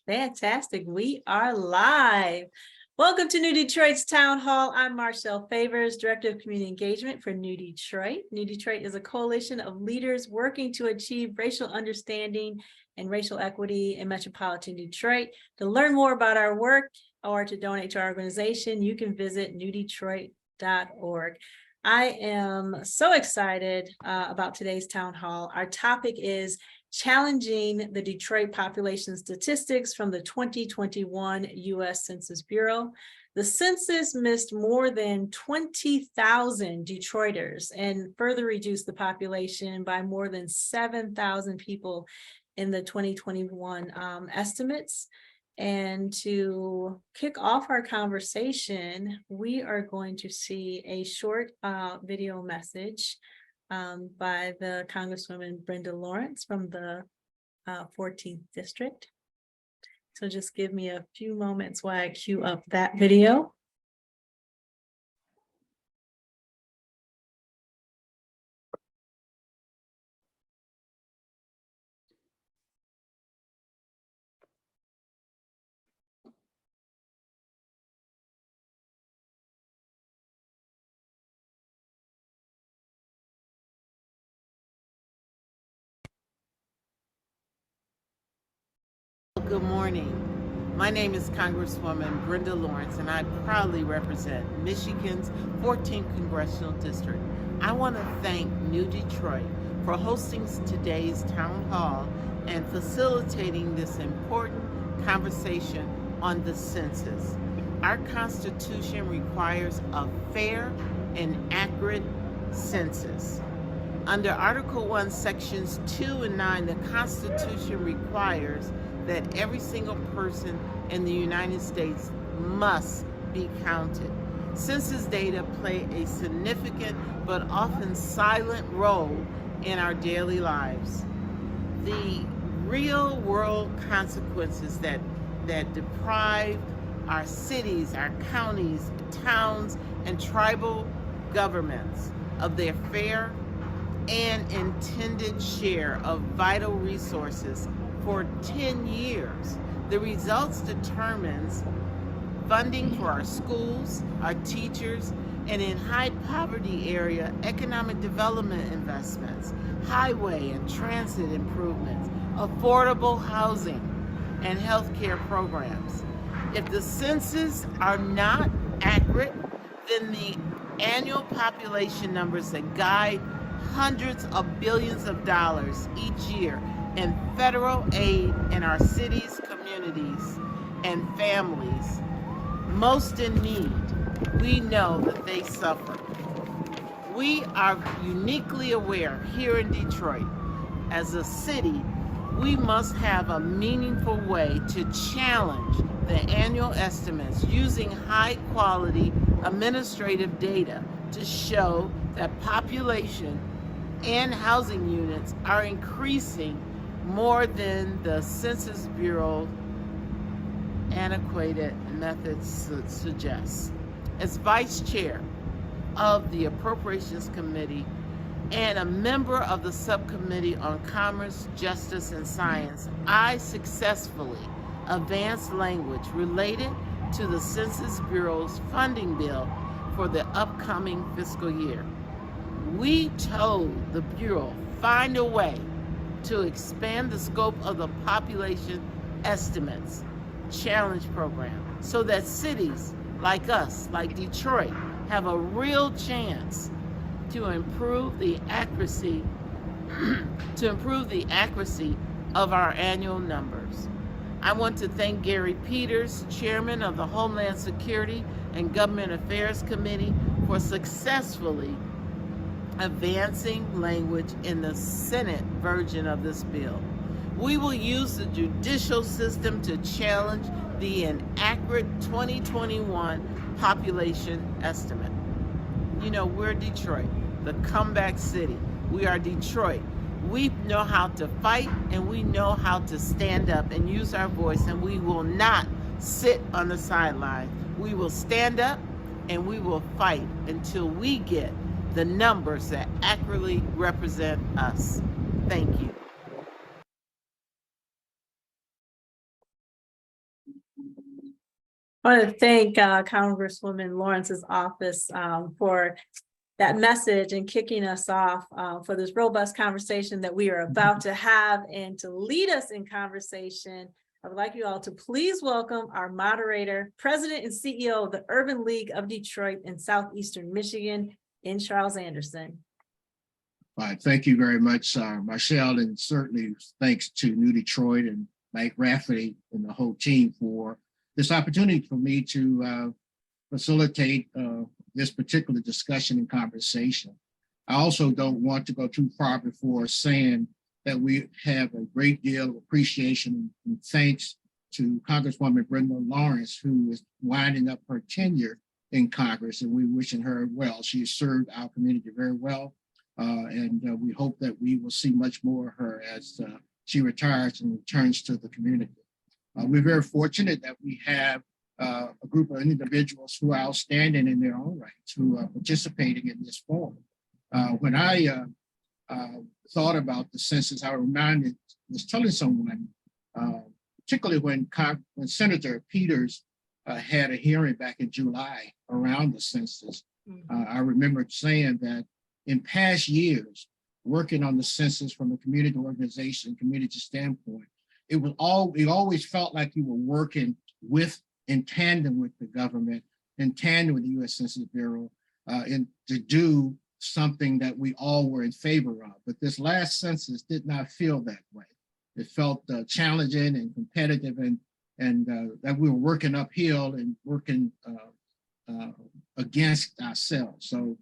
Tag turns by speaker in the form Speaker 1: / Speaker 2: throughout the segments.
Speaker 1: Fantastic. We are live. Welcome to New Detroit's Town Hall. I'm Marcelle Favors, Director of Community Engagement for New Detroit. New Detroit is a coalition of leaders working to achieve racial understanding and racial equity in metropolitan Detroit. To learn more about our work or to donate to our organization, you can visit newdetroit.org. I am so excited about today's town hall. Our topic is challenging the Detroit population statistics from the 2021 U.S. Census Bureau. The census missed more than 20,000 Detroiters and further reduced the population by more than 7,000 people in the 2021 estimates. And to kick off our conversation, we are going to see a short video message by the Congresswoman Brenda Lawrence from the 14th District. So just give me a few moments while I queue up that video.
Speaker 2: Good morning. My name is Congresswoman Brenda Lawrence, and I proudly represent Michigan's 14th Congressional District. I want to thank New Detroit for hosting today's town hall and facilitating this important conversation on the census. Our Constitution requires a fair and accurate census. Under Article 1, Sections 2 and 9, the Constitution requires that every single person in the United States must be counted. Census data play a significant but often silent role in our daily lives. The real world consequences that deprive our cities, our counties, towns, and tribal governments of their fair and intended share of vital resources for 10 years. The results determines funding for our schools, our teachers, and in high poverty area, economic development investments, highway and transit improvements, affordable housing, and healthcare programs. If the census are not accurate, then the annual population numbers that guide hundreds of billions of dollars each year in federal aid in our cities, communities, and families most in need, we know that they suffer. We are uniquely aware here in Detroit, as a city, we must have a meaningful way to challenge the annual estimates using high-quality administrative data to show that population and housing units are increasing more than the Census Bureau antiquated methods suggest. As Vice Chair of the Appropriations Committee and a member of the Subcommittee on Commerce, Justice, and Science, I successfully advanced language related to the Census Bureau's funding bill for the upcoming fiscal year. We told the Bureau, find a way to expand the scope of the population estimates challenge program so that cities like us, like Detroit, have a real chance to improve the accuracy of our annual numbers. I want to thank Gary Peters, Chairman of the Homeland Security and Government Affairs Committee, for successfully advancing language in the Senate version of this bill. We will use the judicial system to challenge the inaccurate 2021 population estimate. You know, we're Detroit, the comeback city. We are Detroit. We know how to fight, and we know how to stand up and use our voice, and we will not sit on the sideline. We will stand up and we will fight until we get the numbers that accurately represent us. Thank you.
Speaker 1: I want to thank Congresswoman Lawrence's office for that message and kicking us off for this robust conversation that we are about to have. And to lead us in conversation, I would like you all to please welcome our moderator, President and CEO of the Urban League of Detroit and Southeastern Michigan, in Charles Anderson.
Speaker 3: Thank you very much, Michelle, and certainly thanks to New Detroit and Mike Rafferty and the whole team for this opportunity for me to facilitate this particular discussion and conversation. I also don't want to go too far before saying that we have a great deal of appreciation and thanks to Congresswoman Brenda Lawrence, who is winding up her tenure in Congress, and we're wishing her well. She has served our community very well, and we hope that we will see much more of her as she retires and returns to the community. We're very fortunate that we have a group of individuals who are outstanding in their own rights, who are participating in this forum. When I thought about the census, I was telling someone, particularly when Senator Peters had a hearing back in July around the census, I remember saying that in past years, working on the census from a community organization, community standpoint, it always felt like you were working in tandem with the government, in tandem with the U.S. Census Bureau, and to do something that we all were in favor of. But this last census did not feel that way. It felt challenging and competitive, and that we were working uphill and working against ourselves. So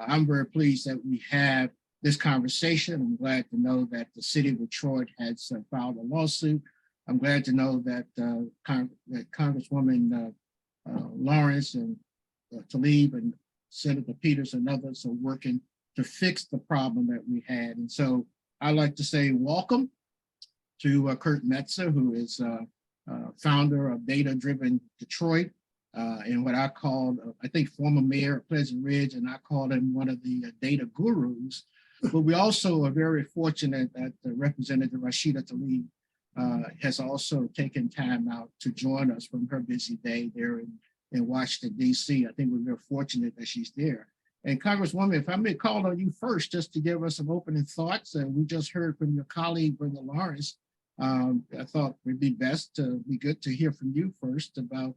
Speaker 3: I'm very pleased that we have this conversation. I'm glad to know that the city of Detroit has filed a lawsuit. I'm glad to know that, that Congresswoman Lawrence and Tlaib and Senator Peters and others are working to fix the problem that we had. And so I'd like to say welcome to Kurt Metzger, who is founder of Data Driven Detroit, and what I call, I think, former mayor of Pleasant Ridge, and I call him one of the data gurus. But we also are very fortunate that Representative Rashida Tlaib has also taken time out to join us from her busy day there in Washington, D.C. I think we're very fortunate that she's there. And Congresswoman, if I may call on you first, just to give us some opening thoughts. And we just heard from your colleague, Brenda Lawrence. I thought it would be good to hear from you first about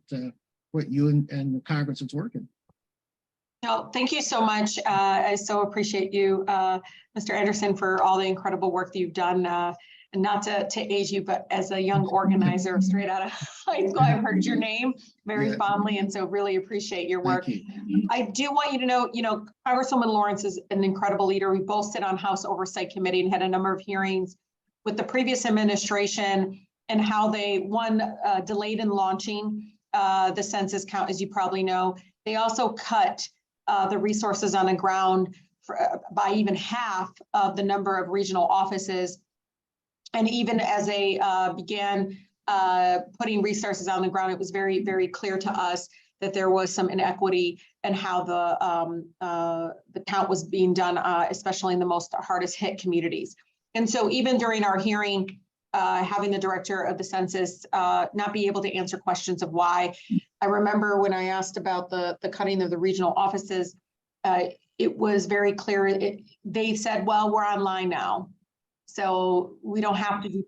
Speaker 3: what you and the Congress is working.
Speaker 4: No, thank you so much. I so appreciate you, Mr. Anderson, for all the incredible work that you've done. And not to age you, but as a young organizer straight out of high school, I've heard your name very fondly, and so really appreciate your work. I do want you to know, Congresswoman Lawrence is an incredible leader. We both sit on House Oversight Committee and had a number of hearings with the previous administration and how they, delayed in launching the census count, as you probably know. They also cut the resources on the ground by even half of the number of regional offices. And even as they began putting resources on the ground, it was very, very clear to us that there was some inequity in how the count was being done, especially in the most hardest hit communities. And so even during our hearing, having the director of the census not be able to answer questions of why. I remember when I asked about the cutting of the regional offices, it was very clear. They said, well, we're online now, so we don't have to do,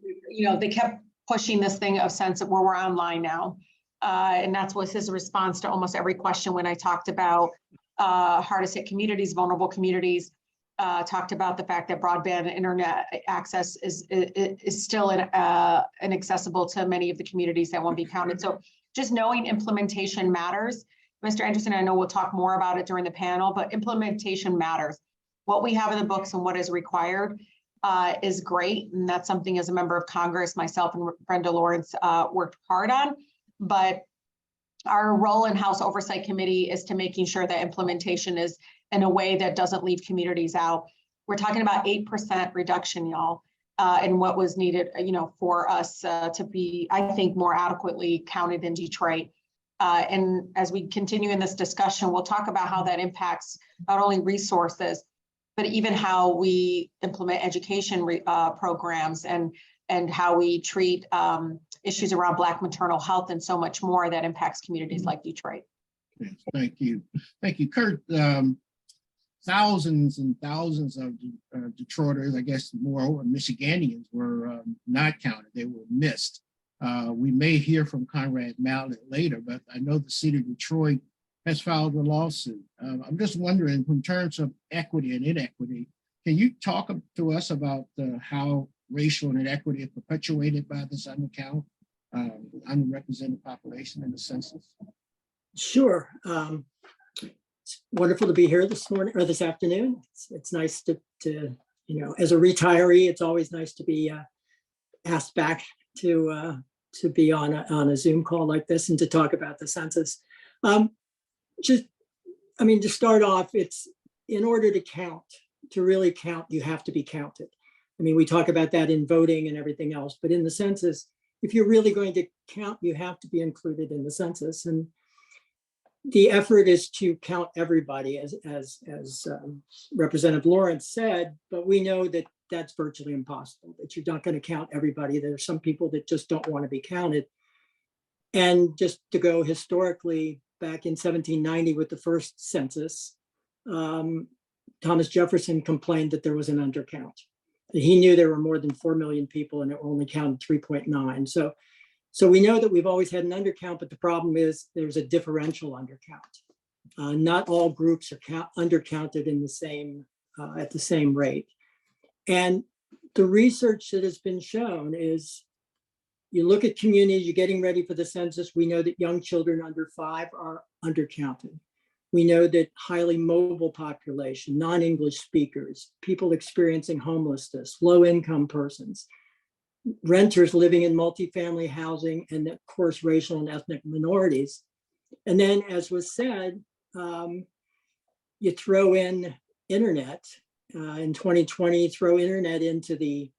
Speaker 4: they kept pushing this thing of sense of where we're online now. And that was his response to almost every question when I talked about hardest hit communities, vulnerable communities, talked about the fact that broadband internet access is still inaccessible to many of the communities that won't be counted. So just knowing implementation matters. Mr. Anderson, I know we'll talk more about it during the panel, but implementation matters. What we have in the books and what is required is great. And that's something as a member of Congress, myself and Brenda Lawrence worked hard on. But our role in House Oversight Committee is to making sure that implementation is in a way that doesn't leave communities out. We're talking about 8% reduction, y'all, in what was needed, for us to be, I think, more adequately counted in Detroit. And as we continue in this discussion, we'll talk about how that impacts not only resources, but even how we implement education programs and and how we treat issues around Black maternal health and so much more that impacts communities like Detroit.
Speaker 3: Yes, thank you. Thank you, Kurt. Thousands and thousands of Detroiters, I guess more Michiganians, were not counted. They were missed. We may hear from Conrad Mallett later, but I know the city of Detroit has filed a lawsuit. I'm just wondering, in terms of equity and inequity, can you talk to us about how racial inequity is perpetuated by this undercount, underrepresented population in the census?
Speaker 5: Sure. It's wonderful to be here this morning or this afternoon. It's nice to as a retiree, it's always nice to be asked back to be on a Zoom call like this and to talk about the census. To start off, it's in order to count, to really count, you have to be counted. I mean, we talk about that in voting and everything else, but in the census, if you're really going to count, you have to be included in the census. And the effort is to count everybody, as Representative Lawrence said, but we know that that's virtually impossible, that you're not going to count everybody. There are some people that just don't want to be counted. And just to go historically, back in 1790 with the first census, Thomas Jefferson complained that there was an undercount. He knew there were more than 4 million people and it only counted 3.9. So we know that we've always had an undercount, but the problem is there's a differential undercount. Not all groups are undercounted in the same at the same rate. And the research that has been shown is, you look at communities, you're getting ready for the census. We know that young children under 5 are undercounted. We know that highly mobile population, non-English speakers, people experiencing homelessness, low-income persons, renters living in multifamily housing, and of course, racial and ethnic minorities. And then, as was said, you throw in internet. In 2020, throw internet into the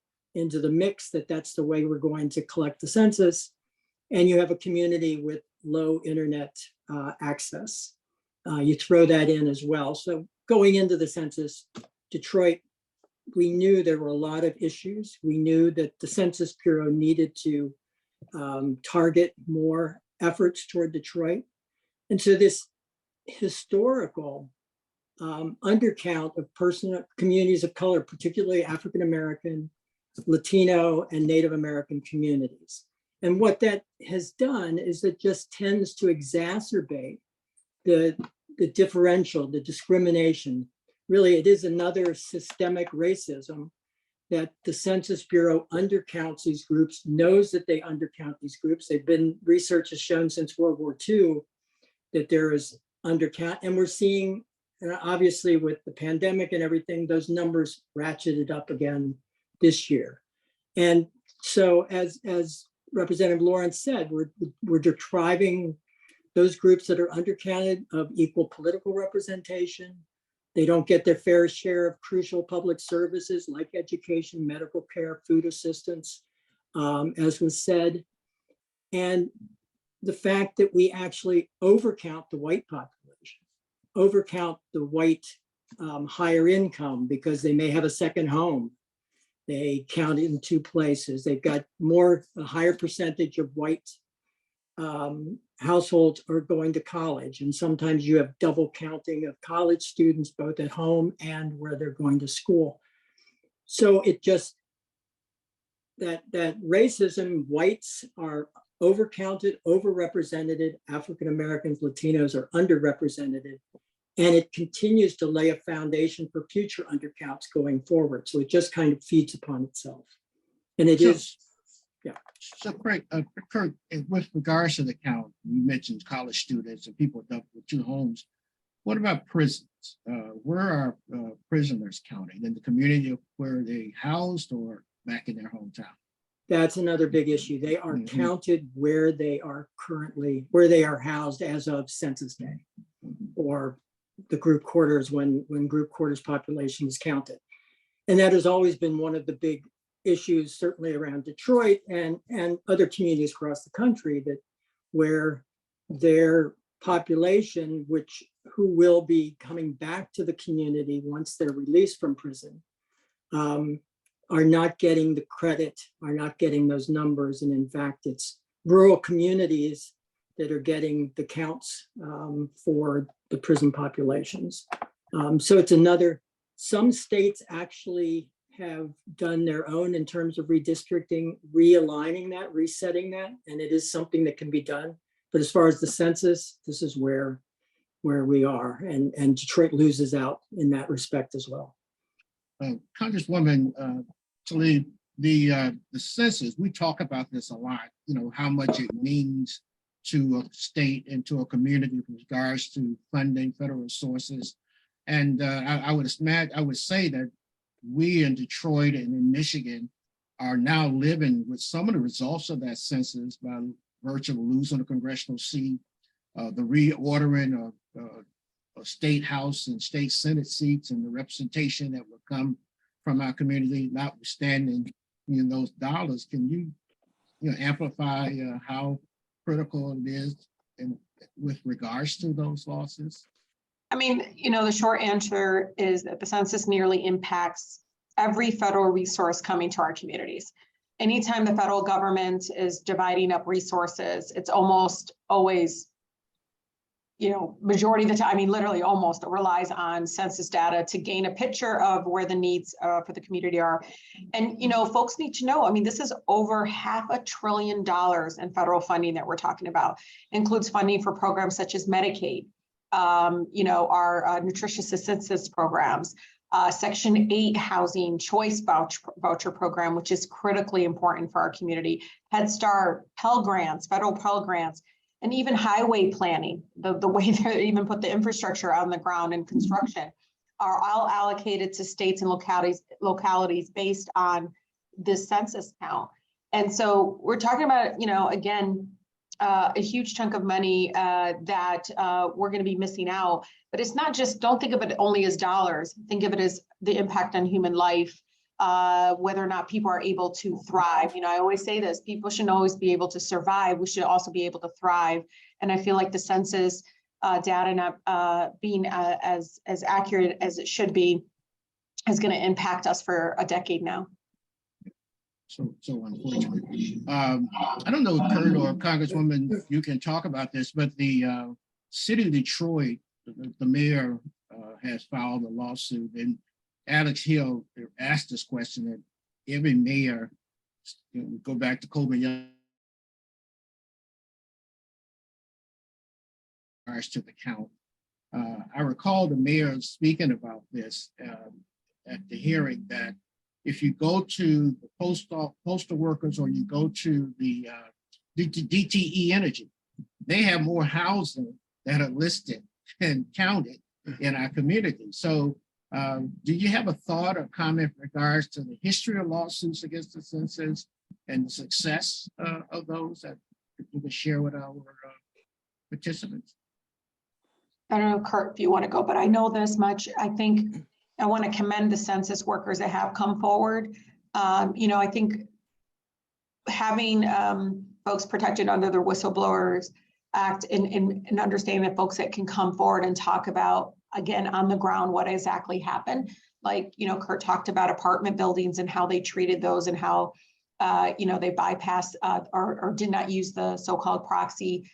Speaker 5: mix, that's the way we're going to collect the census. And you have a community with low internet access. You throw that in as well. So going into the census, Detroit, we knew there were a lot of issues. We knew that the Census Bureau needed to target more efforts toward Detroit. And so this historical undercount of communities of color, particularly African American, Latino, and Native American communities. And what that has done is it just tends to exacerbate the differential, the discrimination. Really, it is another systemic racism that the Census Bureau undercounts these groups, knows that they undercount these groups. Research has shown since World War II that there is undercount, and we're seeing, obviously with the pandemic and everything, those numbers ratcheted up again this year. And so as Representative Lawrence said, we're depriving those groups that are undercounted of equal political representation. They don't get their fair share of crucial public services like education, medical care, food assistance, as was said. And the fact that we actually overcount the white population, overcount the white higher income because they may have a second home. They count it in 2 places. They've got a higher percentage of white households are going to college. And sometimes you have double counting of college students, both at home and where they're going to school. So it just, that racism, whites are overcounted, overrepresented, African Americans, Latinos are underrepresented, and it continues to lay a foundation for future undercounts going forward. So it just kind of feeds upon itself. And it is.
Speaker 3: So Kurt, with regards to the count, you mentioned college students and people with 2 homes. What about prisons? Where are prisoners counted? In the community where they housed or back in their hometown?
Speaker 5: That's another big issue. They are counted where they are housed as of Census Day, or the group quarters when group quarters population is counted. And that has always been one of the big issues, certainly around Detroit and other communities across the country, that where their population, who will be coming back to the community once they're released from prison, are not getting the credit, are not getting those numbers. And in fact, it's rural communities that are getting the counts for the prison populations. So it's another, some states actually have done their own in terms of redistricting, realigning that, resetting that, and it is something that can be done. But as far as the census, this is where we are, and Detroit loses out in that respect as well.
Speaker 3: Congresswoman Tlaib, the census, we talk about this a lot, you know, how much it means to a state and to a community with regards to funding, federal sources. And I would say that we in Detroit and in Michigan are now living with some of the results of that census by virtue of losing a congressional seat, the reordering of state house and state senate seats, and the representation that will come from our community, notwithstanding those dollars. Can you amplify how critical it is with regards to those losses?
Speaker 4: I mean, the short answer is that the census nearly impacts every federal resource coming to our communities. Anytime the federal government is dividing up resources, it's almost always, majority of the time, I mean, literally almost, relies on census data to gain a picture of where the needs for the community are. And, folks need to know, I mean, this is over $500 billion in federal funding that we're talking about. Includes funding for programs such as Medicaid, our nutritious assistance programs, Section 8 housing choice voucher program, which is critically important for our community, Head Start, Pell Grants, federal Pell Grants, and even highway planning, the way they even put the infrastructure on the ground and construction, are all allocated to states and localities based on this census count. And so we're talking about, again, a huge chunk of money that we're going to be missing out. But it's not just, don't think of it only as dollars. Think of it as the impact on human life, whether or not people are able to thrive. I always say this, people shouldn't always be able to survive. We should also be able to thrive. And I feel like the census data not being as accurate as it should be is going to impact us for a decade now.
Speaker 3: So unfortunate. I don't know, Kurt or Congresswoman, you can talk about this, but the city of Detroit, the mayor has filed a lawsuit, and Alex Hill asked this question that every mayor, go back to Coleman Young, to the count. I recall the mayor speaking about this at the hearing, that if you go to the postal workers, or you go to the DTE Energy, they have more housing that are listed and counted in our community. So do you have a thought or comment in regards to the history of lawsuits against the census and the success of those that you can share with our participants?
Speaker 4: I don't know, Kurt, if you want to go, but I know this much. I think I want to commend the census workers that have come forward. I think having folks protected under the Whistleblowers Act and understanding that folks that can come forward and talk about, again, on the ground, what exactly happened. Like, Kurt talked about apartment buildings and how they treated those, and how, they bypassed or did not use the so-called proxy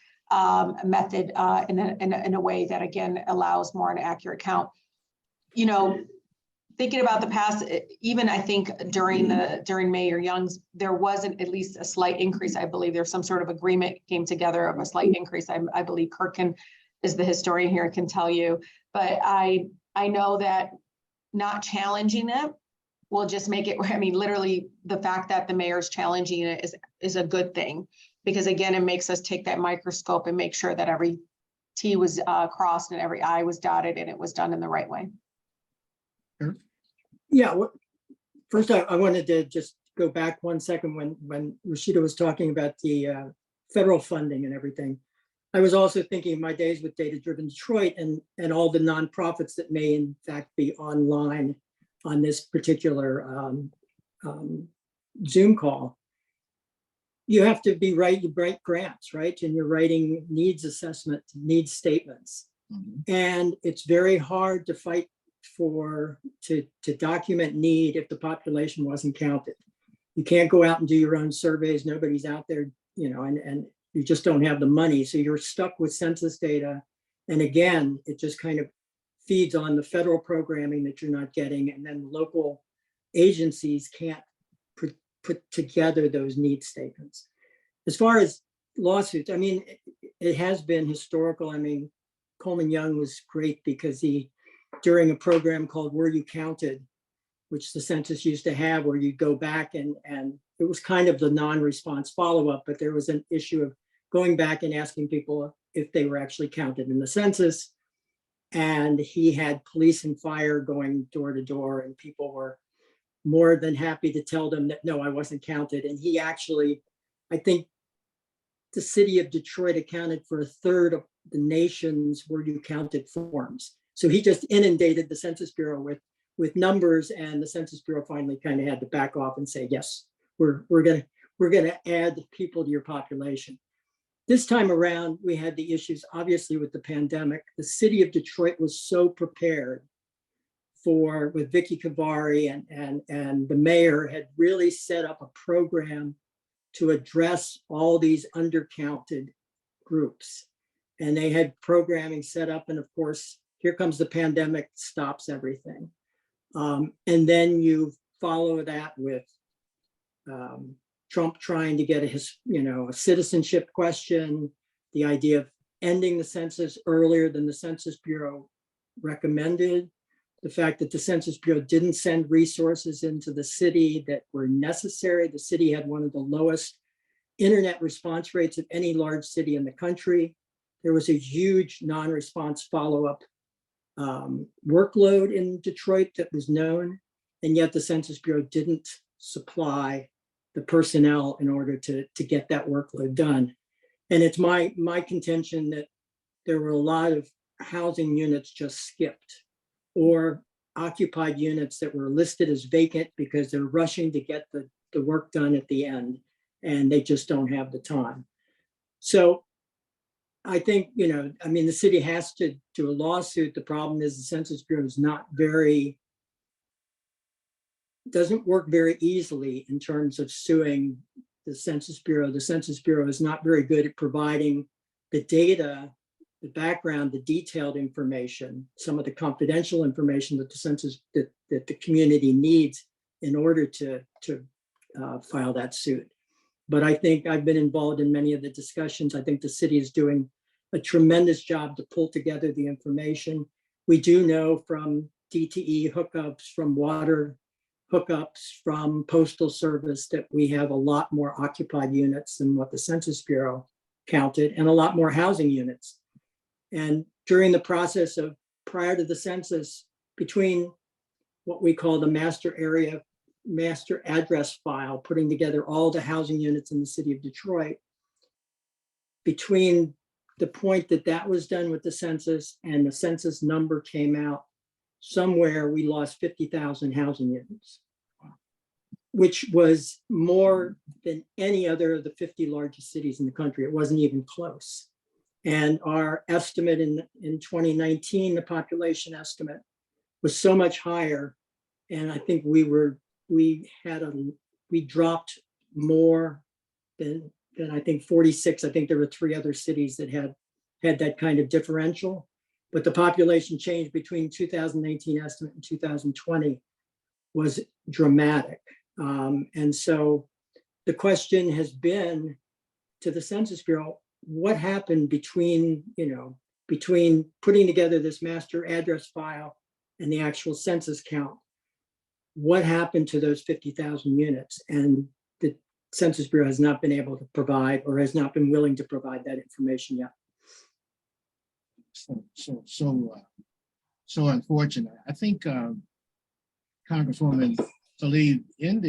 Speaker 4: method in a way that, again, allows more an accurate count. Thinking about the past, even I think during Mayor Young's, there wasn't at least a slight increase. I believe there's some sort of agreement came together of a slight increase. I believe Kurt is the historian here, can tell you. But I know that not challenging it will just make it, I mean, literally the fact that the mayor's challenging it is a good thing, because again, it makes us take that microscope and make sure that every T was crossed and every I was dotted and it was done in the right way.
Speaker 5: Yeah, first I wanted to just go back 1 second when Rashida was talking about the federal funding and everything. I was also thinking of my days with Data Driven Detroit and all the nonprofits that may in fact be online on this particular Zoom call. You have to be you write grants, right? And you're writing needs assessment, needs statements. Mm-hmm. And it's very hard to fight to document need if the population wasn't counted. You can't go out and do your own surveys. Nobody's out there, and you just don't have the money. So you're stuck with census data. And again, it just kind of feeds on the federal programming that you're not getting. And then local agencies can't put together those need statements. As far as lawsuits, I mean, it has been historical. I mean, Coleman Young was great because during a program called Were You Counted, which the census used to have, where you go back and it was kind of the non-response follow-up, but there was an issue of going back and asking people if they were actually counted in the census. And he had police and fire going door to door, and people were more than happy to tell them that, no, I wasn't counted. And he actually, I think the city of Detroit accounted for a third of the nation's Were You Counted forms. So he just inundated the Census Bureau with numbers, and the Census Bureau finally kind of had to back off and say, yes, we're gonna add people to your population. This time around, we had the issues, obviously, with the pandemic. The city of Detroit was so prepared with Vicky Kavari and the mayor had really set up a program to address all these undercounted groups. And they had programming set up, and of course, here comes the pandemic, stops everything. And then you follow that with Trump trying to get a citizenship question, the idea of ending the census earlier than the Census Bureau recommended, the fact that the Census Bureau didn't send resources into the city that were necessary. The city had one of the lowest internet response rates of any large city in the country. There was a huge non-response follow-up workload in Detroit that was known, and yet the Census Bureau didn't supply the personnel in order to get that workload done. And it's my contention that there were a lot of housing units just skipped, or occupied units that were listed as vacant because they're rushing to get the work done at the end, and they just don't have the time. So I think, the city has to do a lawsuit. The problem is the Census Bureau is doesn't work very easily in terms of suing the Census Bureau. The Census Bureau is not very good at providing the data, the background, the detailed information, some of the confidential information that that the community needs in order to file that suit. But I think I've been involved in many of the discussions. I think the city is doing a tremendous job to pull together the information. We do know from DTE hookups, from water hookups, from Postal Service that we have a lot more occupied units than what the Census Bureau counted, and a lot more housing units. And during the process of prior to the census, between what we call the master address file, putting together all the housing units in the city of Detroit, between the point that was done with the census and the census number came out, somewhere we lost 50,000 housing units, which was more than any other of the 50 largest cities in the country. It wasn't even close. And our estimate in 2019, the population estimate, was so much higher. And I think we dropped more than I think 46. I think there were 3 other cities that had that kind of differential. But the population change between 2019 estimate and 2020 was dramatic. And so the question has been to the Census Bureau, what happened between putting together this master address file and the actual census count? What happened to those 50,000 units? And the Census Bureau has not been able to provide, or has not been willing to provide, that information yet.
Speaker 3: So unfortunate. I think Congresswoman Tlaib, in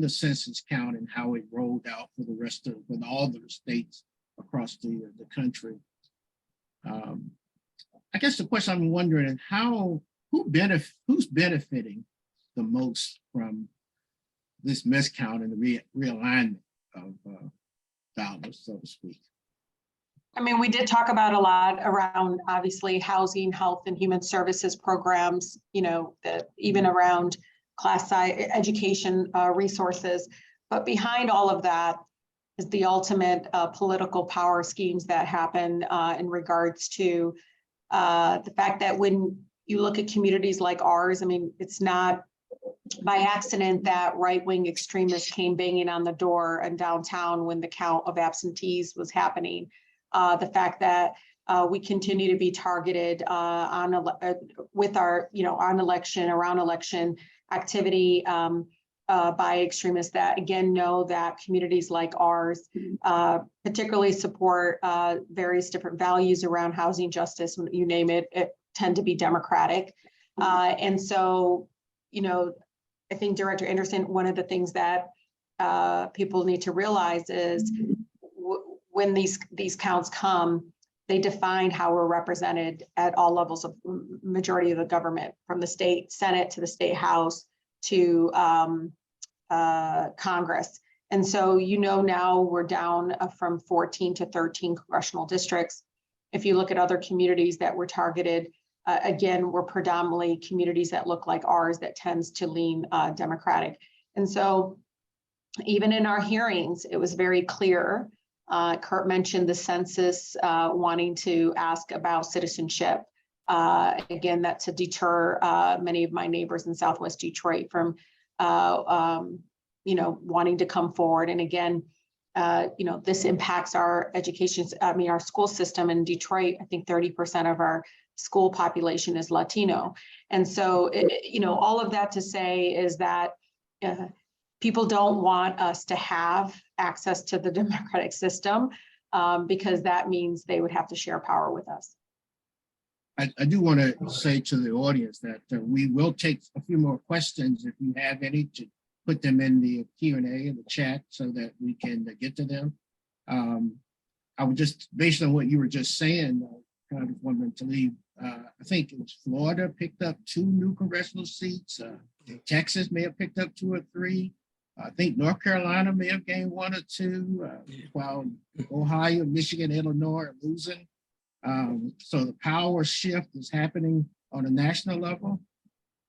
Speaker 3: the census count and how it rolled out for the rest of all the states across the country. I guess the question I'm wondering, who's benefiting the most from this miscount and the realignment of dollars, so to speak?
Speaker 4: I mean, we did talk about a lot around obviously housing, health, and human services programs, you know, even around class size education resources. But behind all of that is the ultimate political power schemes that happen in regards to the fact that when you look at communities like ours, I mean, it's not by accident that right-wing extremists came banging on the door in downtown when the count of absentees was happening. The fact that we continue to be targeted with our, you know, around election activity by extremists that, again, know that communities like ours particularly support various different values around housing justice, you name it, tend to be democratic. And so, you know, I think Director Anderson, one of the things that people need to realize is when these counts come, they define how we're represented at all levels of majority of the government, from the state Senate to the state House to Congress. And so, you know, now we're down from 14 to 13 congressional districts. If you look at other communities that were targeted, again, we're predominantly communities that look like ours that tends to lean Democratic. And so even in our hearings, it was very clear. Kurt mentioned the census wanting to ask about citizenship. Again, that's to deter many of my neighbors in Southwest Detroit from, you know, wanting to come forward. And again, you know, this impacts our education, our school system in Detroit. I think 30% of our school population is Latino. And so, you know, all of that to say is that people don't want us to have access to the democratic system because that means they would have to share power with us.
Speaker 3: I do want to say to the audience that we will take a few more questions if you have any, to put them in the Q&A in the chat so that we can get to them. I would just, based on what you were just saying, Congresswoman Tlaib, I think it was Florida picked up 2 new congressional seats. Texas may have picked up 2 or 3. I think North Carolina may have gained 1 or 2, while Ohio, Michigan, Illinois are losing. So the power shift is happening on a national level,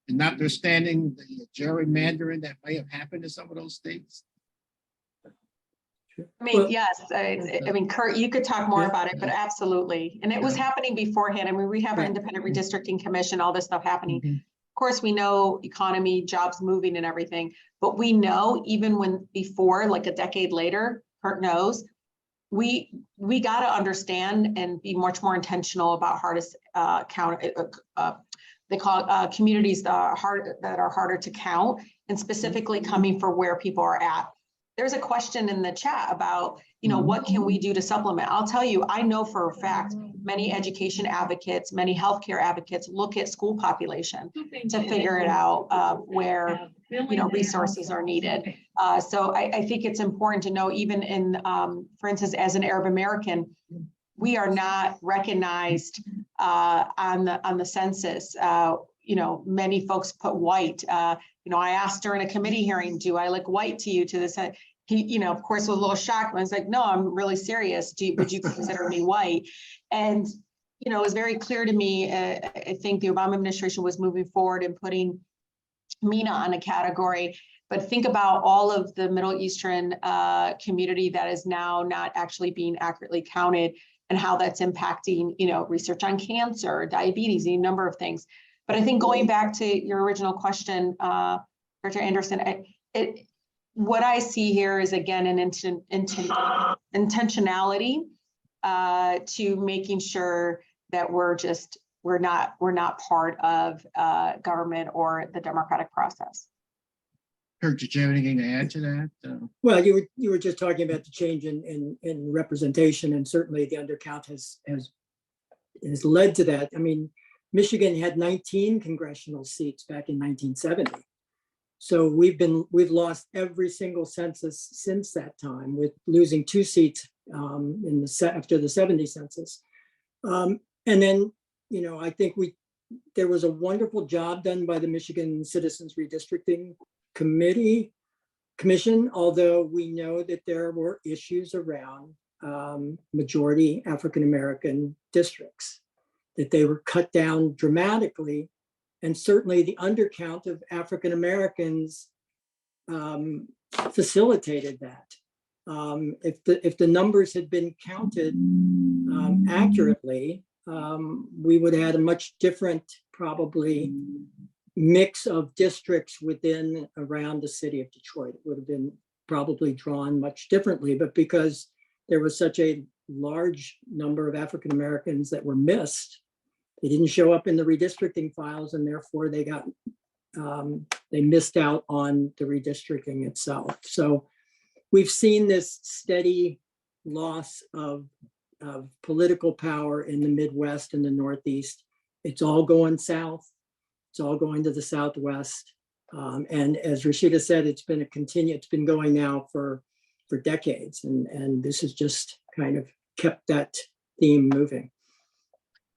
Speaker 3: and notwithstanding the gerrymandering that may have happened in some of those states.
Speaker 4: I mean, yes, I mean, Kurt, you could talk more about it, but absolutely. And it was happening beforehand. I mean, we have an independent redistricting commission, all this stuff happening. Of course, we know economy, jobs moving and everything, but we know even when before, like a decade later, Kurt knows, we got to understand and be much more intentional about hardest count. They call it communities that are harder to count, and specifically coming for where people are at. There's a question in the chat about, you know, what can we do to supplement? I'll tell you, I know for a fact, many education advocates, many healthcare advocates look at school population to figure it out where, you know, resources are needed. So I think it's important to know, even in, for instance, as an Arab American, we are not recognized on the census. You know, many folks put white. You know, I asked during a committee hearing, do I look white to you? To this, he, you know, of course, was a little shocked. I was like, no, I'm really serious. Would you consider me white? And, you know, it was very clear to me. I think the Obama administration was moving forward and putting MENA on a category. But think about all of the Middle Eastern community that is now not actually being accurately counted, and how that's impacting, you know, research on cancer, diabetes, a number of things. But I think going back to your original question, Director Anderson, what I see here is, again, an intentionality to making sure that we're not part of government or the democratic process.
Speaker 3: Kurt, did you have anything to add to that?
Speaker 5: Well, you were just talking about the change in representation, and certainly the undercount has led to that. I mean, Michigan had 19 congressional seats back in 1970. So we've lost every single census since that time, with losing 2 seats after the 70 census. And then, you know, I think there was a wonderful job done by the Michigan Citizens Redistricting Commission, although we know that there were issues around majority African American districts, that they were cut down dramatically. And certainly the undercount of African Americans facilitated that. If the numbers had been counted accurately, we would have had a much different, probably, mix of districts around the city of Detroit. It would have been probably drawn much differently, but because there was such a large number of African Americans that were missed, they didn't show up in the redistricting files, and therefore they missed out on the redistricting itself. So we've seen this steady loss of political power in the Midwest and the Northeast. It's all going south. It's all going to the Southwest. And as Rashida said, it's been going now for decades. And this has just kind of kept that theme moving.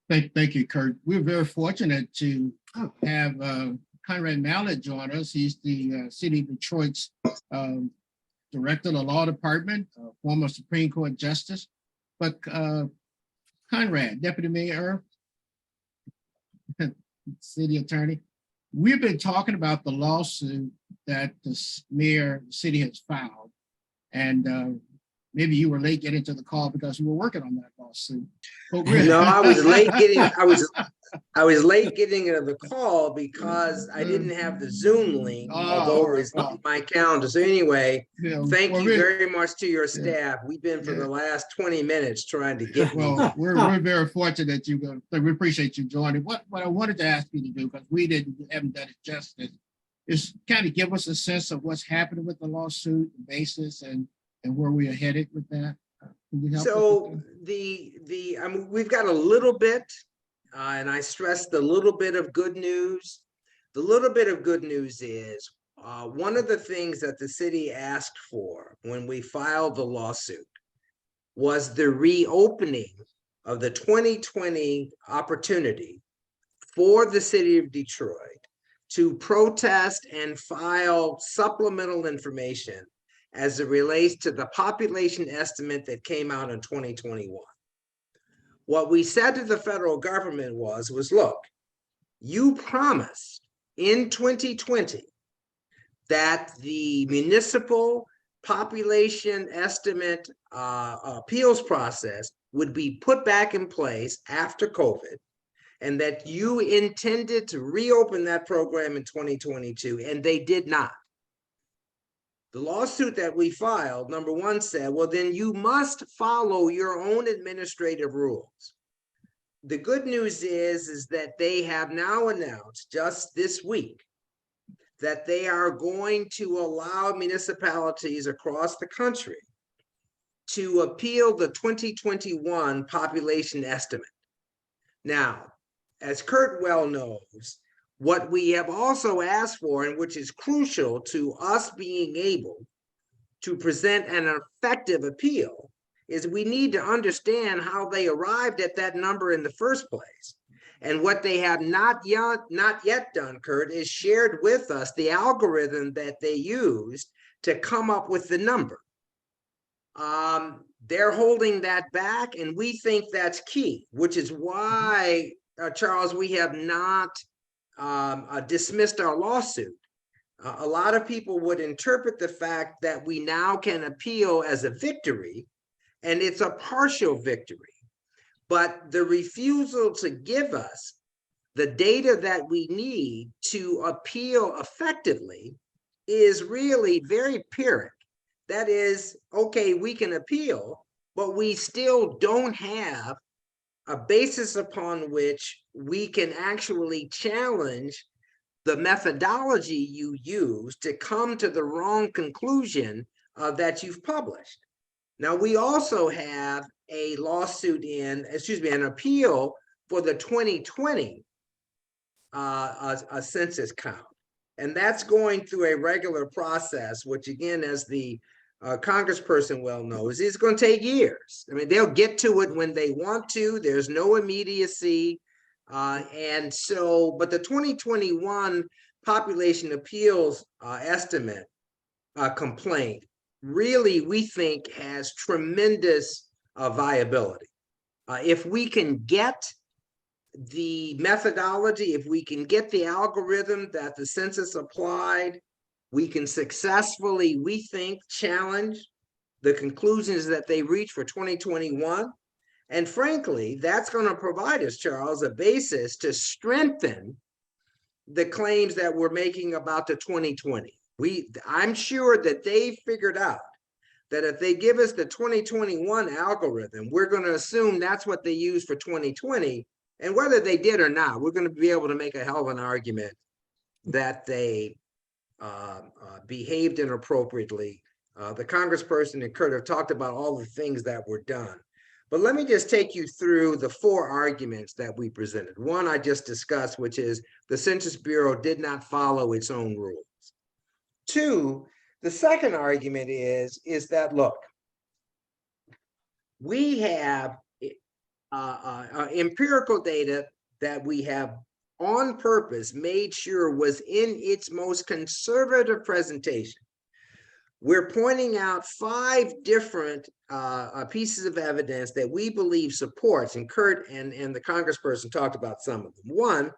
Speaker 3: Thank you, Kurt. We're very fortunate to have Conrad Mallett join us. He's the City of Detroit's Director of the Law Department, former Supreme Court Justice. But Conrad, Deputy Mayor, City Attorney, we've been talking about the lawsuit that the city has filed. And maybe you were late getting to the call because you were working on that lawsuit.
Speaker 6: No, I was late getting. I was late getting into the call because I didn't have the Zoom link, although it was on my calendar. So anyway, thank you very much to your staff. We've been for the last 20 minutes trying to get.
Speaker 3: Well, we're very fortunate we appreciate you joining. What I wanted to ask you to do, because we haven't done it justice, is kind of give us a sense of what's happening with the lawsuit, the basis, and where we are headed with that.
Speaker 6: So we've got a little bit, and I stress the little bit of good news. The little bit of good news is one of the things that the city asked for when we filed the lawsuit was the reopening of the 2020 opportunity for the city of Detroit to protest and file supplemental information as it relates to the population estimate that came out in 2021. What we said to the federal government was look, you promised in 2020 that the municipal population estimate appeals process would be put back in place after COVID, and that you intended to reopen that program in 2022, and they did not. The lawsuit that we filed, number one, said, well, then you must follow your own administrative rules. The good news is that they have now announced just this week that they are going to allow municipalities across the country to appeal the 2021 population estimate. Now, as Kurt well knows, what we have also asked for, and which is crucial to us being able to present an effective appeal, is we need to understand how they arrived at that number in the first place. And what they have not yet done, Kurt, is shared with us the algorithm that they used to come up with the number. They're holding that back, and we think that's key, which is why, Charles, we have not dismissed our lawsuit. A lot of people would interpret the fact that we now can appeal as a victory, and it's a partial victory. But the refusal to give us the data that we need to appeal effectively is really very Pyrrhic. That is, okay, we can appeal, but we still don't have a basis upon which we can actually challenge the methodology you use to come to the wrong conclusion that you've published. Now, we also have a lawsuit an appeal for the 2020 census count. And that's going through a regular process, which again, as the congressperson well knows, is going to take years. I mean, they'll get to it when they want to. There's no immediacy. And so, but the 2021 population appeals estimate complaint really, we think, has tremendous viability. If we can get the methodology, if we can get the algorithm that the census applied, we can successfully, we think, challenge the conclusions that they reach for 2021. And frankly, that's going to provide us, Charles, a basis to strengthen the claims that we're making about the 2020. I'm sure that they figured out that if they give us the 2021 algorithm, we're going to assume that's what they use for 2020. And whether they did or not, we're going to be able to make a hell of an argument that they behaved inappropriately. The congressperson and Kurt have talked about all the things that were done. But let me just take you through the 4 arguments that we presented. One I just discussed, which is the Census Bureau did not follow its own rules. 2, the second argument is that, look, we have empirical data that we have on purpose made sure was in its most conservative presentation. We're pointing out 5 different pieces of evidence that we believe supports, and Kurt and the congressperson talked about some of them. 1,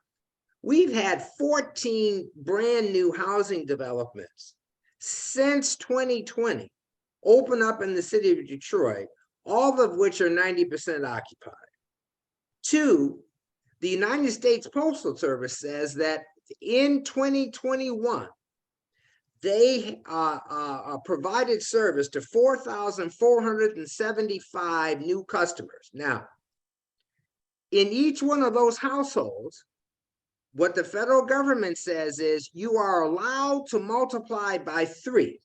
Speaker 6: we've had 14 brand new housing developments since 2020 open up in the city of Detroit, all of which are 90% occupied. 2, the United States Postal Service says that in 2021, they provided service to 4,475 new customers. Now, in each one of those households, what the federal government says is you are allowed to multiply by 3.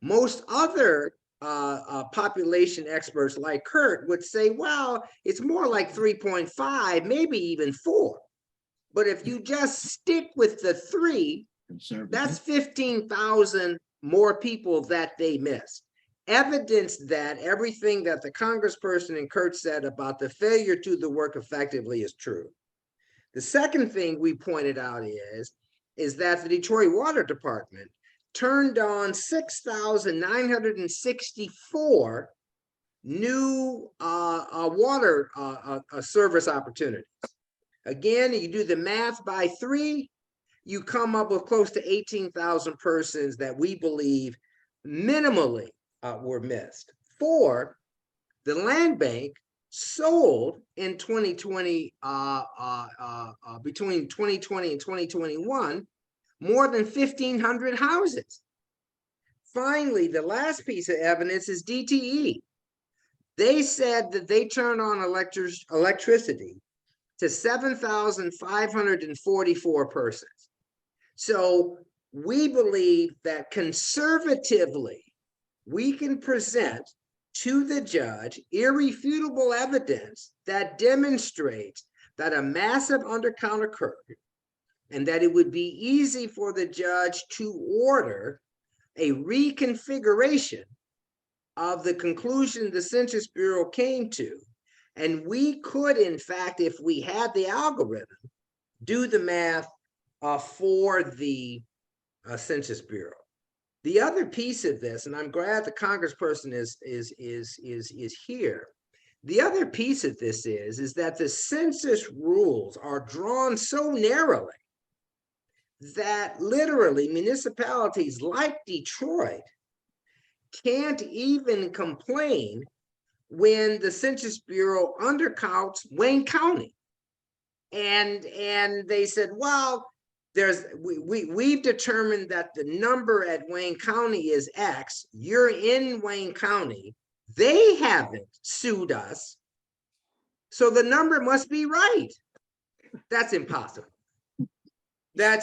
Speaker 6: Most other population experts like Kurt would say, well, it's more like 3.5, maybe even 4. But if you just stick with the 3, that's 15,000 more people that they missed. Evidence that everything that the congressperson and Kurt said about the failure to do the work effectively is true. The second thing we pointed out is that the Detroit Water Department turned on 6,964 new water service opportunities. Again, you do the math by 3, you come up with close to 18,000 persons that we believe minimally were missed. 4, the land bank sold in 2020, between 2020 and 2021, more than 1,500 houses. Finally, the last piece of evidence is DTE. They said that they turned on electricity to 7,544 persons. So we believe that conservatively, we can present to the judge irrefutable evidence that demonstrates that a massive undercount occurred and that it would be easy for the judge to order a reconfiguration of the conclusion the Census Bureau came to. And we could, in fact, if we had the algorithm, do the math for the Census Bureau. The other piece of this, and I'm glad the congressperson is here. The other piece of this is that the census rules are drawn so narrowly that literally municipalities like Detroit can't even complain when the Census Bureau undercounts Wayne County. And they said, well, we've determined that the number at Wayne County is X. You're in Wayne County. They haven't sued us. So the number must be right. That's impossible. That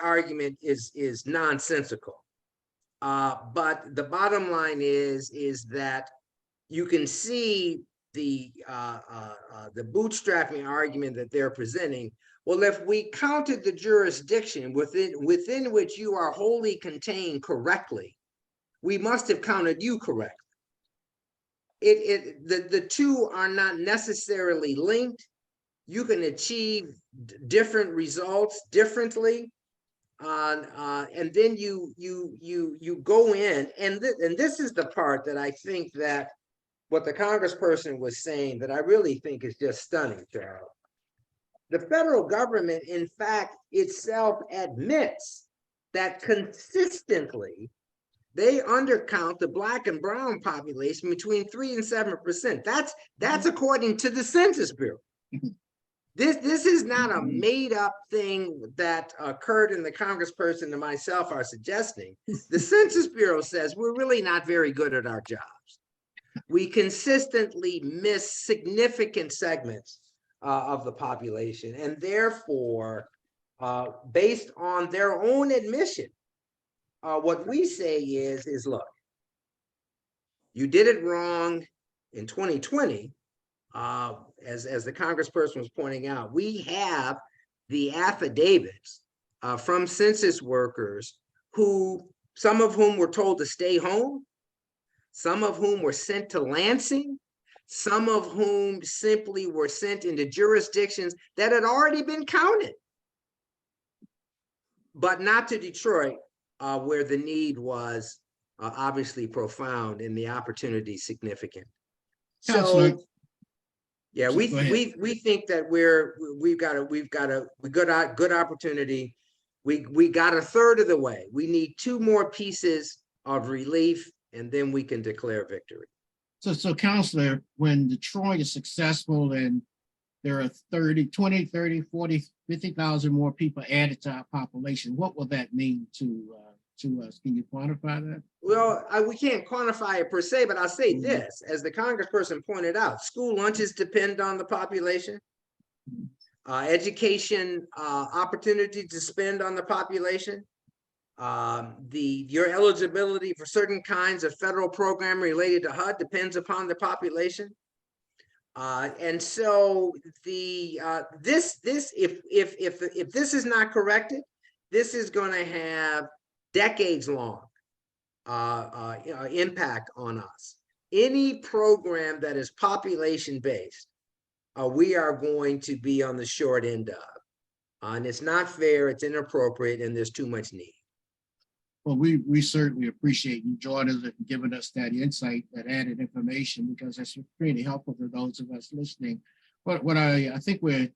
Speaker 6: argument is nonsensical. But the bottom line is that you can see the bootstrapping argument that they're presenting. Well, if we counted the jurisdiction within which you are wholly contained correctly, we must have counted you correctly. The two are not necessarily linked. You can achieve different results differently. and then you go in, and this is the part that I think that what the congressperson was saying that I really think is just stunning, Charles. The federal government, in fact, itself admits that consistently they undercount the Black and brown population between 3 and 7%. That's according to the Census Bureau. This is not a made up thing that Kurt and the congressperson and myself are suggesting. The Census Bureau says we're really not very good at our jobs. We consistently miss significant segments of the population, and therefore, based on their own admission, what we say is look, you did it wrong in 2020. As the congressperson was pointing out, we have the affidavits from census workers who, some of whom were told to stay home, some of whom were sent to Lansing, some of whom simply were sent into jurisdictions that had already been counted, but not to Detroit, where the need was obviously profound and the opportunity significant.
Speaker 3: Counselor.
Speaker 6: So, yeah, we think that we've got a good opportunity. We got a third of the way. We need 2 more pieces of relief, and then we can declare victory.
Speaker 3: So Counselor, when Detroit is successful and there are 20, 30, 40, 50,000 more people added to our population, what will that mean to us? Can you quantify that?
Speaker 6: Well, we can't quantify it per se, but I'll say this, as the congressperson pointed out, school lunches depend on the population. Education opportunity to spend on the population. Your eligibility for certain kinds of federal program related to HUD depends upon the population. And so if this is not corrected, this is going to have decades long impact on us. Any program that is population based, we are going to be on the short end of, and it's not fair, it's inappropriate, and there's too much need.
Speaker 3: Well, we certainly appreciate you joining us and giving us that insight, that added information, because that's really helpful for those of us listening. What I think we're,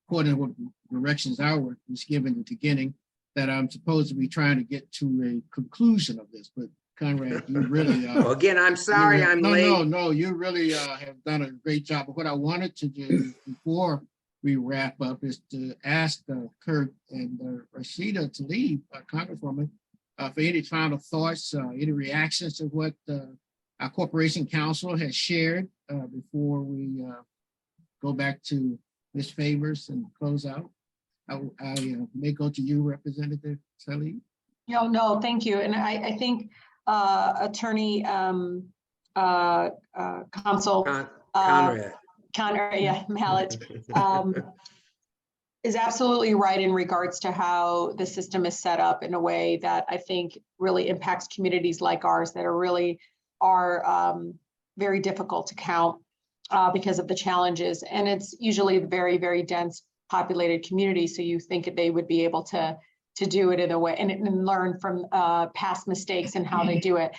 Speaker 3: according to what directions I was given at the beginning, that I'm supposed to be trying to get to a conclusion of this, but Conrad, you really
Speaker 6: well, again, I'm sorry I'm late.
Speaker 3: No, you really have done a great job. But what I wanted to do before we wrap up is to ask Kurt and Rashida Tlaib, Congresswoman, for any final thoughts, any reactions to what our corporation counsel has shared before we go back to Ms. Favors and close out. I may go to you, Representative Tlaib.
Speaker 4: No, thank you. And I think Attorney Counsel
Speaker 6: Conrad,
Speaker 4: yeah, Mallett, is absolutely right in regards to how the system is set up in a way that I think really impacts communities like ours that are very difficult to count because of the challenges. And it's usually very, very dense populated community. So you think they would be able to do it in a way and learn from past mistakes and how they do it.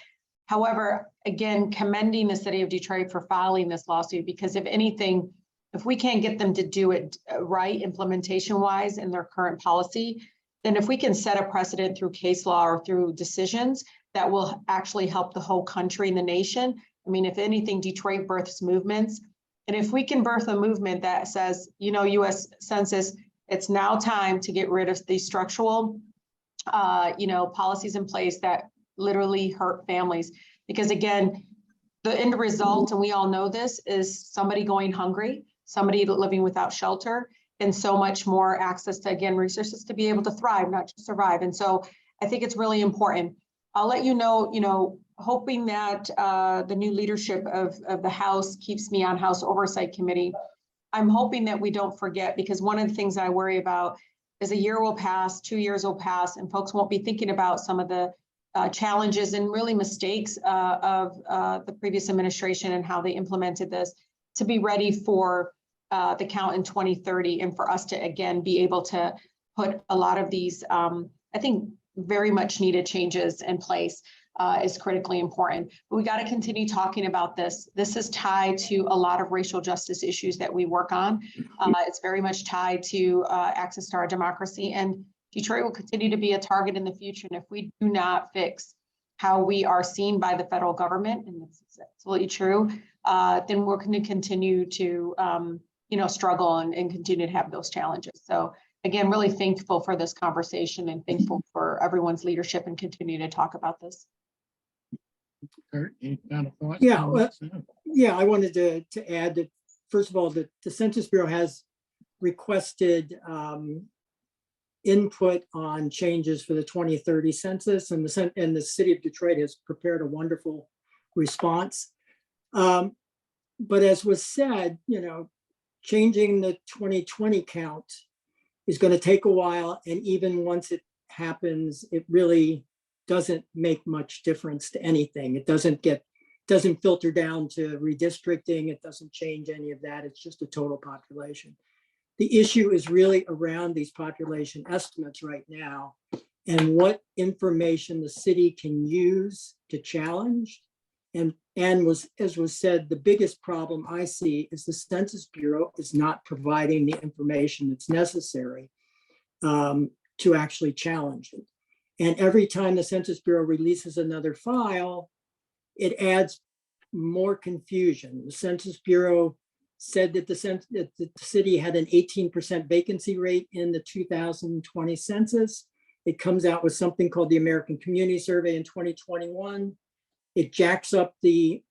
Speaker 4: However, again, commending the city of Detroit for filing this lawsuit, because if anything, if we can't get them to do it right implementation wise in their current policy, then if we can set a precedent through case law or through decisions that will actually help the whole country and the nation. I mean, if anything, Detroit births movements. And if we can birth a movement that says, U.S. Census, it's now time to get rid of these structural, policies in place that literally hurt families. Because again, the end result, and we all know this, is somebody going hungry, somebody living without shelter, and so much more access to, again, resources to be able to thrive, not just survive. And so I think it's really important. I'll let you know, hoping that the new leadership of the House keeps me on House Oversight Committee. I'm hoping that we don't forget, because one of the things I worry about is a year will pass, 2 years will pass, and folks won't be thinking about some of the challenges and really mistakes of the previous administration and how they implemented this to be ready for the count in 2030, and for us to, again, be able to put a lot of these I think, very much needed changes in place is critically important. But we got to continue talking about this. This is tied to a lot of racial justice issues that we work on. It's very much tied to access to our democracy, and Detroit will continue to be a target in the future. And if we do not fix how we are seen by the federal government, and it's absolutely true, then we're going to continue to struggle and continue to have those challenges. So again, really thankful for this conversation and thankful for everyone's leadership and continue to talk about this.
Speaker 3: Kurt, any final thoughts?
Speaker 5: Yeah, well, yeah, I wanted to add that, first of all, the Census Bureau has requested input on changes for the 2030 census, and the city of Detroit has prepared a wonderful response. But as was said, changing the 2020 count is going to take a while, and even once it happens, it really doesn't make much difference to anything. It doesn't filter down to redistricting. It doesn't change any of that. It's just a total population. The issue is really around these population estimates right now and what information the city can use to challenge. And as was said, the biggest problem I see is the Census Bureau is not providing the information that's necessary to actually challenge it. And every time the Census Bureau releases another file, it adds more confusion. The Census Bureau said that the city had an 18% vacancy rate in the 2020 census. It comes out with something called the American Community Survey in 2021. It jacks up the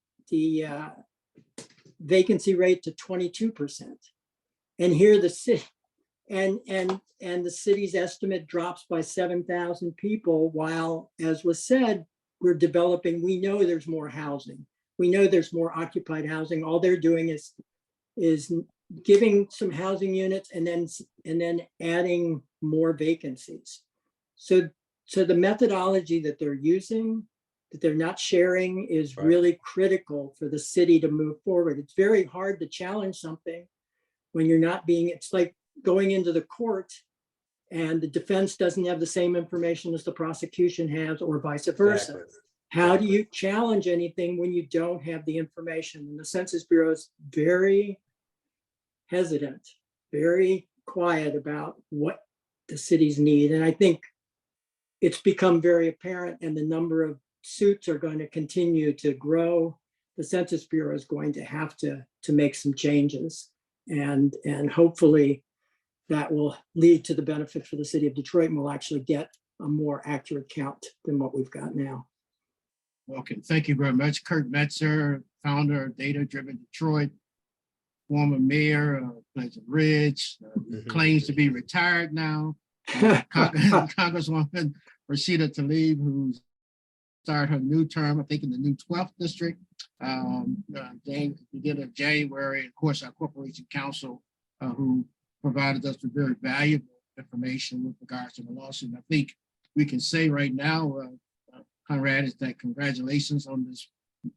Speaker 5: vacancy rate to 22%. And here the city and the city's estimate drops by 7,000 people, while, as was said, we're developing, we know there's more housing. We know there's more occupied housing. All they're doing is giving some housing units and then adding more vacancies. So the methodology that they're using, that they're not sharing, is really critical for the city to move forward. It's very hard to challenge something when you're not being, it's like going into the court and the defense doesn't have the same information as the prosecution has, or vice versa.
Speaker 6: Exactly.
Speaker 5: How do you challenge anything when you don't have the information? And the Census Bureau is very hesitant, very quiet about what the cities need. And I think it's become very apparent, and the number of suits are going to continue to grow. The Census Bureau is going to have to make some changes, and hopefully that will lead to the benefit for the city of Detroit, and we'll actually get a more accurate count than what we've got now.
Speaker 3: Okay, thank you very much. Kurt Metzger, founder of Data Driven Detroit, former mayor of Pleasant Ridge, claims to be retired now. Congresswoman Rashida Tlaib, who started her new term, I think in the new 12th district, beginning of January. Of course, our corporation counsel, who provided us with very valuable information with regards to the lawsuit. I think we can say right now, Conrad, is that congratulations on this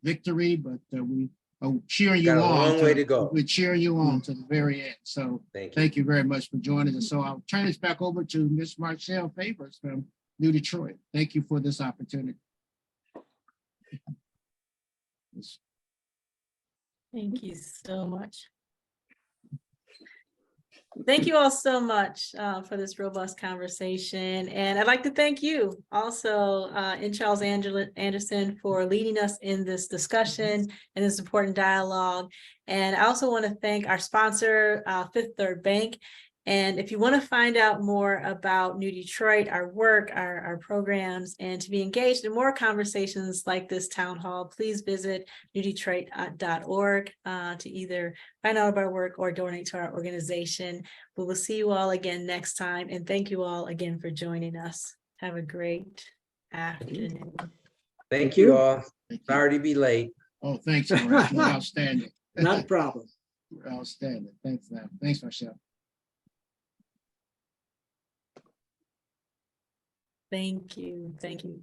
Speaker 3: victory, but we are cheering you on.
Speaker 6: Got a long way to go.
Speaker 3: We're cheering you on to the very end. So thank you very much for joining us. So I'll turn this back over to Ms. Marshall Favors from New Detroit. Thank you for this opportunity.
Speaker 1: Thank you so much. Thank you all so much for this robust conversation. And I'd like to thank you also, in Charles Anderson, for leading us in this discussion and this important dialogue. And I also want to thank our sponsor, Fifth Third Bank. And if you want to find out more about New Detroit, our work, our programs, and to be engaged in more conversations like this town hall, please visit newdetroit.org to either find out about our work or donate to our organization. We will see you all again next time. And thank you all again for joining us. Have a great afternoon.
Speaker 6: Thank you all. Sorry to be late.
Speaker 3: Oh, thanks. Outstanding.
Speaker 5: Not a problem.
Speaker 3: Outstanding. Thanks, man. Thanks, Michelle.
Speaker 1: Thank you. Thank you.